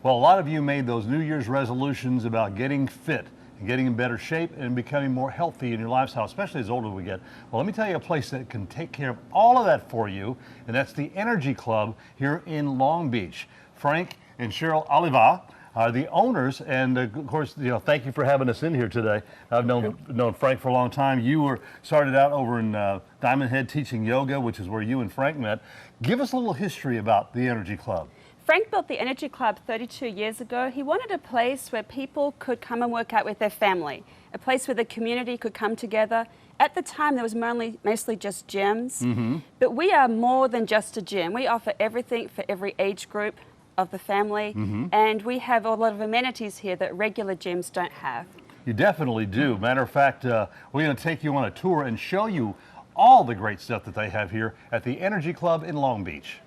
Well, a lot of you made those New Year's resolutions about getting fit and getting in better shape and becoming more healthy in your lifestyle, especially as older we get. Well, let me tell you a place that can take care of all of that for you, and that's the Energy Club here in Long Beach. Frank and Cheryl Oliva are the owners, and of course, thank you for having us in here today. I've known Frank for a long time. You were started out over in Diamond Head teaching yoga, which is where you and Frank met. Give us a little history about the Energy Club. Frank built the Energy Club 32 years ago. He wanted a place where people could come and work out with their family, a place where the community could come together. At the time, there was mostly just gyms, but we are more than just a gym. We offer everything for every age group of the family, and we have a lot of amenities here that regular gyms don't have. You definitely do. Matter of fact, we're going to take you on a tour and show you all the great stuff that they have here at the Energy Club in Long Beach.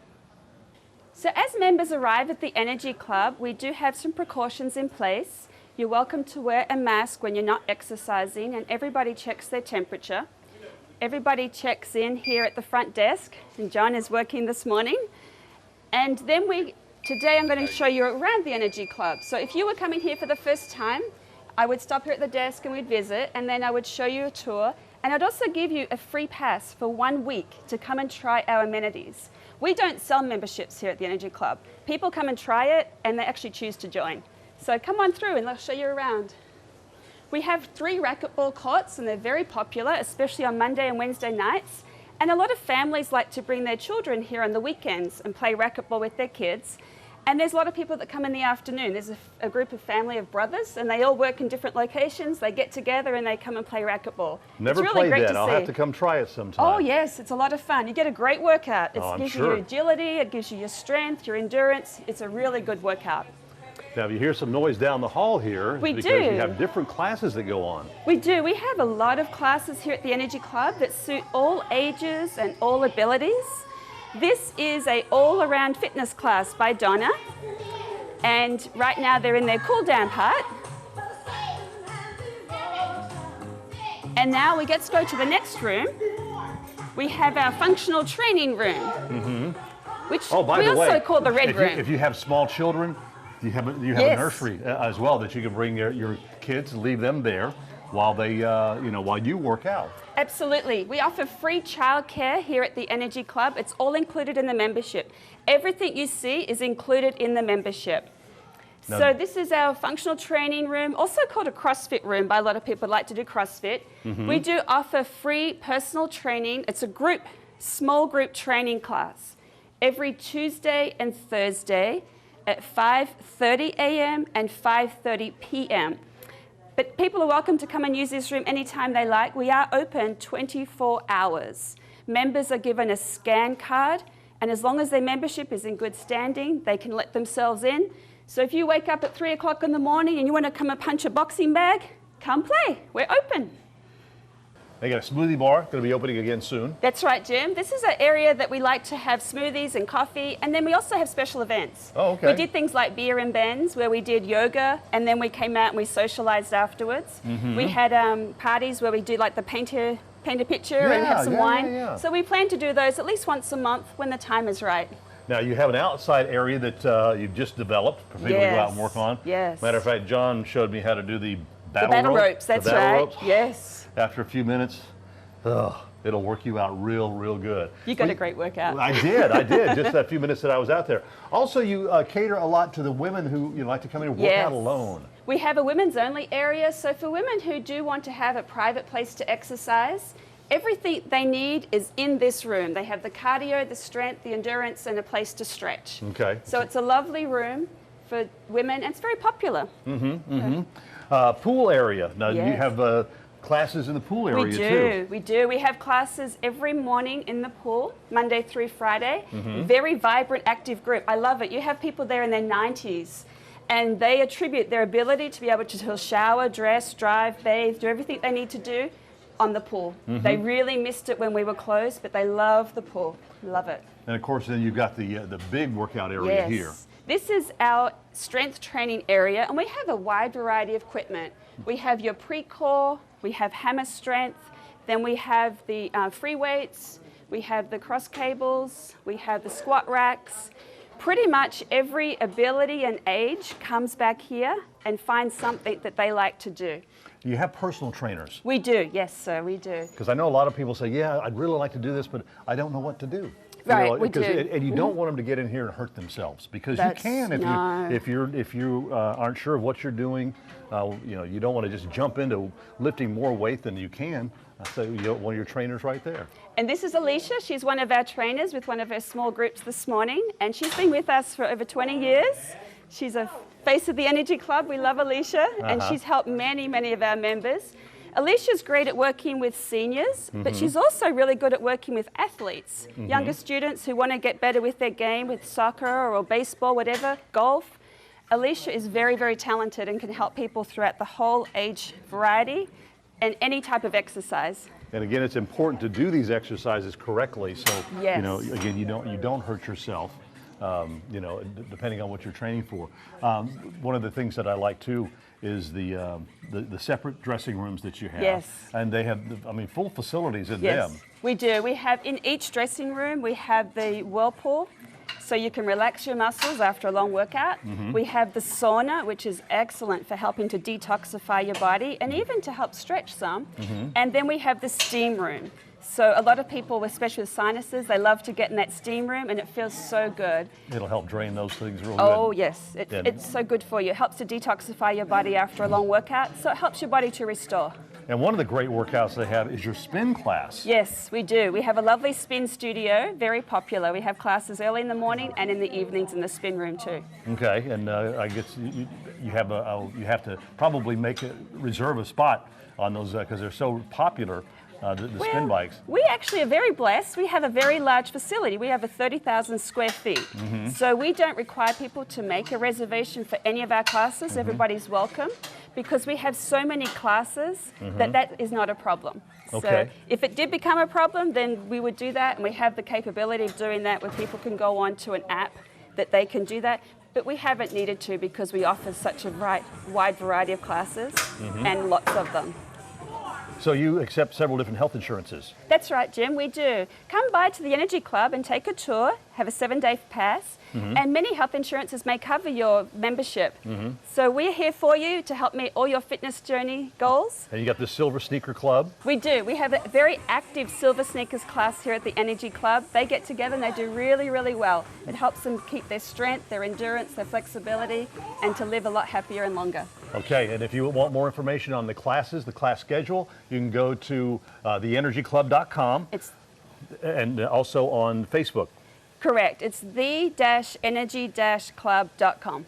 So as members arrive at the Energy Club, we do have some precautions in place. You're welcome to wear a mask when you're not exercising, and everybody checks their temperature. Everybody checks in here at the front desk, and John is working this morning. And then today I'm going to show you around the Energy Club. So if you were coming here for the first time, I would stop here at the desk and we'd visit, and then I would show you a tour. And I'd also give you a free pass for 1 week to come and try our amenities. We don't sell memberships here at the Energy Club. People come and try it, and they actually choose to join. So come on through and I'll show you around. We have 3 racquetball courts, and they're very popular, especially on Monday and Wednesday nights. And a lot of families like to bring their children here on the weekends and play racquetball with their kids. And there's a lot of people that come in the afternoon. There's a group of family of brothers, and they all work in different locations. They get together and they come and play racquetball. Never it's really played great that. to I'll see. have to come try it sometime. Oh yes, it's a lot of fun. You get a great workout. It gives you sure. your agility, it gives you your strength, your endurance. It's a really good workout. Now, you hear some noise down the hall here. We because do. you have different classes that go on. We do. We have a lot of classes here at the Energy Club that suit all ages and all abilities. This is an all-around fitness class by Donna. And right now they're in their cool down part. And now we get to go to the next room. We have our functional training room, which we also call the red room. If you have small children, you have a nursery as well that you can bring your kids and leave them there while they, while you work out. Absolutely. We offer free childcare here at the Energy Club. It's all included in the membership. Everything you see is included in the membership. Now, so this is our functional training room, also called a CrossFit room by a lot of people who like to do CrossFit. We do offer free personal training. It's a small group training class every Tuesday and Thursday at 5:30 a.m. and 5:30 p.m. But people are welcome to come and use this room anytime they like. We are open 24 hours. Members are given a scan card, and as long as their membership is in good standing, they can let themselves in. So if you wake up at 3 o'clock in the morning and you want to come and punch a boxing bag, come play. We're open. They got a smoothie bar, going to be opening again soon. That's right, Jim. This is an area that we like to have smoothies and coffee, and then we also have special events. Oh, okay. We did things like beer and bends, where we did yoga, and then we came out and we socialized afterwards. We had parties where we do like the paint a picture and have some wine. So we plan to do those at least once a month when the time is right. Now, you have an outside area that you've just developed for people to go out and work on. Yes. Matter of fact, John showed me how to do the battle ropes. That's right. Yes. After a few minutes, it'll work you out real good. You got a great workout. I did. Just that few minutes that I was out there. Also, you cater a lot to the women who like to come in and work out alone. We have a women's only area, so for women who do want to have a private place to exercise, everything they need is in this room. They have the cardio, the strength, the endurance, and a place to stretch. Okay. So it's a lovely room for women, and it's very popular. Pool area. Now, you have classes in the pool area too. We do. We have classes every morning in the pool, Monday through Friday. Very vibrant, active group. I love it. You have people there in their 90s, and they attribute their ability to be able to shower, dress, drive, bathe, do everything they need to do on the pool. They really missed it when we were closed, but they love the pool. Love it. And of course, then you've got the big workout area here. This is our strength training area, and we have a wide variety of equipment. We have your pre-core, we have hammer strength, then we have the free weights, we have the cross cables, we have the squat racks. Pretty much every ability and age comes back here and finds something that they like to do. Do you have personal trainers? We do, yes sir, we do. Because I know a lot of people say, yeah, I'd really like to do this, but I don't know what to do. Right, we do. And you don't want them to get in here and hurt themselves, because you can if you aren't sure of what you're doing. You don't want to just jump into lifting more weight than you can. So one of your trainers right there. And this is Alicia. She's one of our trainers with one of her small groups this morning, and she's been with us for over 20 years. She's a face of the Energy Club. We love Alicia, and she's helped many of our members. Alicia's great at working with seniors, but she's also really good at working with athletes, younger students who want to get better with their game, with soccer or baseball, whatever, golf. Alicia is very talented and can help people throughout the whole age variety and any type of exercise. And again, it's important to do these exercises correctly, so again, you don't hurt yourself. Depending on what you're training for. One of the things that I like too is the separate dressing rooms that you have. Yes. And they have, full facilities in Yes, them. we do. We have, in each dressing room, we have the whirlpool, so you can relax your muscles after a long workout. We have the sauna, which is excellent for helping to detoxify your body and even to help stretch some. And then we have the steam room. So a lot of people, especially with sinuses, they love to get in that steam room, and it feels so good. It'll help drain those things real good. Oh yes, it's so good for you. It helps to detoxify your body after a long workout, so it helps your body to restore. And one of the great workouts they have is your spin class. Yes, we do. We have a lovely spin studio, very popular. We have classes early in the morning and in the evenings in the spin room too. Okay, and I guess you have to probably reserve a spot on those because they're so popular. The spin bikes. We actually are very blessed. We have a very large facility. We have 30,000 square feet. So we don't require people to make a reservation for any of our classes. Everybody's welcome, because we have so many classes that is not a problem. Okay. So if it did become a problem, then we would do that, and we have the capability of doing that where people can go on to an app that they can do that. But we haven't needed to, because we offer such a wide variety of classes and lots of them. So you accept several different health insurances? That's right, Jim, we do. Come by to the Energy Club and take a tour, have a 7-day pass, and many health insurances may cover your membership. So we're here for you to help meet all your fitness journey goals. And you got the Silver Sneaker Club? We do. We have a very active Silver Sneakers class here at the Energy Club. They get together and they do really well. It helps them keep their strength, their endurance, their flexibility, and to live a lot happier and longer. Okay, and if you want more information on the classes, the class schedule, you can go to theenergyclub.com and also on Facebook. Correct. It's the-energy-club.com.